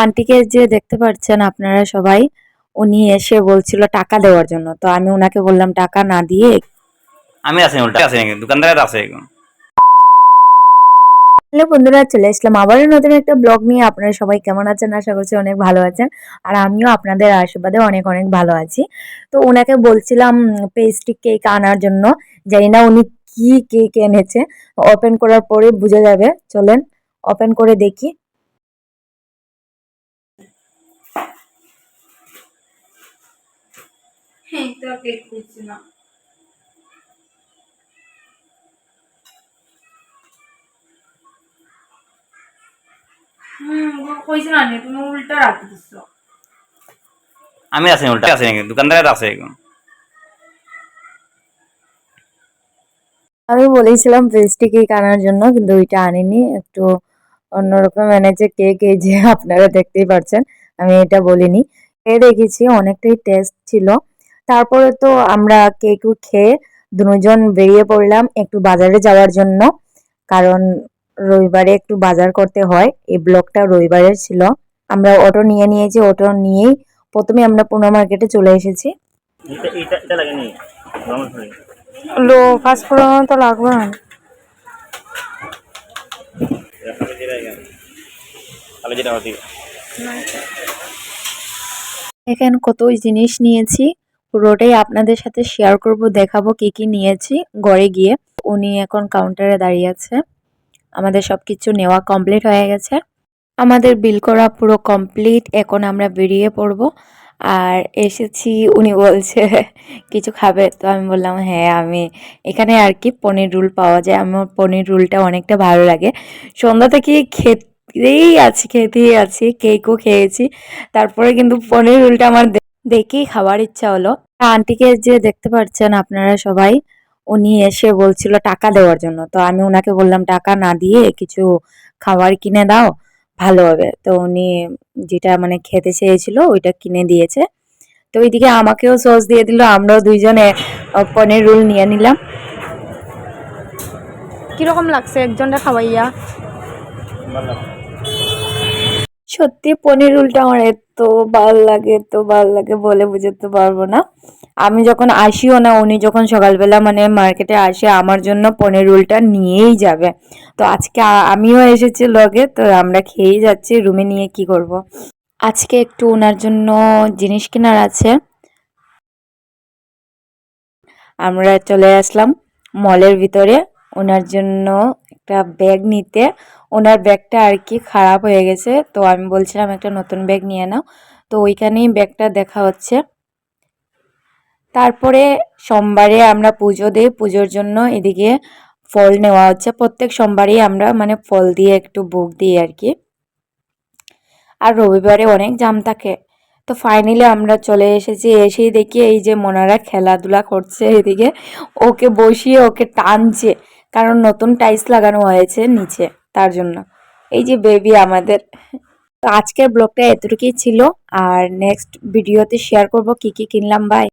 আন্টিকে যে দেখতে পাচ্ছেন আপনারা সবাই, উনি এসে বলছিল টাকা দেওয়ার জন্য। তো আমি ওনাকে বললাম টাকা না দিয়ে আমি আছি, উল্টা আছে নাকি দোকানদার আছে। হ্যালো বন্ধুরা, চলে আসলাম আবারও নতুন একটা ব্লগ নিয়ে। আপনারা সবাই কেমন আছেন? আশা করছি অনেক ভালো আছেন। আর আমিও আপনাদের আশীর্বাদে অনেক অনেক ভালো আছি। তো ওনাকে বলছিলাম পেস্ট্রি কেক আনার জন্য। জানি না উনি কি কেক এনেছে, ওপেন করার পরে বুঝে যাবে। চলেন ওপেন করে দেখি। কেক করছি না। কইছি না তুমি উল্টা রাখি দিছো। আমি আছি, উল্টা আছে নাকি দোকানদার আছে। আমি বলেছিলাম পেস্ট্রি কেক আনার জন্য, কিন্তু ওইটা আনিনি। একটু অন্যরকম এনেছে কেক, এই যে আপনারা দেখতেই পাচ্ছেন। আমি এটা বলিনি, খেয়ে দেখেছি, অনেকটাই টেস্ট ছিল। তারপরে তো আমরা কেক খেয়ে দুজন বেরিয়ে পড়লাম একটু বাজারে যাওয়ার জন্য, কারণ রবিবারে একটু বাজার করতে হয়। এই ব্লগটা রবিবারের ছিল। আমরা অটো নিয়ে নিয়েছি, অটো নিয়েই প্রথমে আমরা পুরো মার্কেটে চলে এসেছি। এটা লাগেনি লো পাঁচফোড়ন তো লাগবে না। এখানে কত জিনিস নিয়েছি, পুরোটাই আপনাদের সাথে শেয়ার করব, দেখাবো কি কি নিয়েছি ঘরে গিয়ে। উনি এখন কাউন্টারে দাঁড়িয়ে আছে। আমাদের সবকিছু নেওয়া কমপ্লিট হয়ে গেছে, আমাদের বিল করা পুরো কমপ্লিট। এখন আমরা বেরিয়ে পড়ব। আর এসেছি, উনি বলছে কিছু খাবে, তো আমি বললাম হ্যাঁ, আমি এখানে আর কি পনির রোল পাওয়া যায়, আমার পনির রোলটা অনেকটা ভালো লাগে। সন্ধ্যা থেকে খেতেই আছি, কেকও খেয়েছি। তারপরে কিন্তু পনির রোলটা আমার দেখেই খাবার ইচ্ছা হলো। আন্টিকে যে দেখতে পাচ্ছেন আপনারা সবাই, উনি এসে বলছিল টাকা দেওয়ার জন্য। তো আমি ওনাকে বললাম টাকা না দিয়ে কিছু খাবার কিনে দাও, ভালো হবে। তো উনি যেটা মানে খেতে চেয়েছিল ওইটা কিনে দিয়েছে। তো ওইদিকে আমাকেও সস দিয়ে দিল, আমরাও দুইজনে পনির রোল নিয়ে নিলাম। কিরকম লাগছে একজনটা খাওয়াইয়া? সত্যি পনির রোলটা আমার এত ভাল লাগে, এত ভাল লাগে বলে বুঝাতে পারবো না। আমি যখন আসিও না, উনি যখন সকালবেলা মানে মার্কেটে আসে আমার জন্য পনির রোলটা নিয়েই যাবে। তো আজকে আমিও এসেছি লগে, তো আমরা খেয়েই যাচ্ছি, রুমে নিয়ে কি করব। আজকে একটু ওনার জন্য জিনিস কেনার আছে। আমরা চলে আসলাম মলের ভিতরে ওনার জন্য একটা ব্যাগ নিতে। ওনার ব্যাগটা আর কি খারাপ হয়ে গেছে, তো আমি বলছিলাম একটা নতুন ব্যাগ নিয়ে নাও। তো ওইখানেই ব্যাগটা দেখা হচ্ছে। তারপরে সোমবারে আমরা পুজো দিই, পুজোর জন্য এদিকে ফল নেওয়া হচ্ছে। প্রত্যেক সোমবারেই আমরা মানে ফল দিয়ে একটু ভোগ দিই আর কি। আর রবিবারে অনেক জাম থাকে। তো ফাইনালি আমরা চলে এসেছি, এসেই দেখি এই যে মোনারা খেলাধুলা করছে এদিকে, ওকে বসিয়ে ওকে টানছে, কারণ নতুন টাইলস লাগানো হয়েছে নিচে, তার জন্য। এই যে বেবি আমাদের। তো আজকের ব্লগটা এতটুকুই ছিল, আর নেক্সট ভিডিওতে শেয়ার করব কি কি কিনলাম। বাই।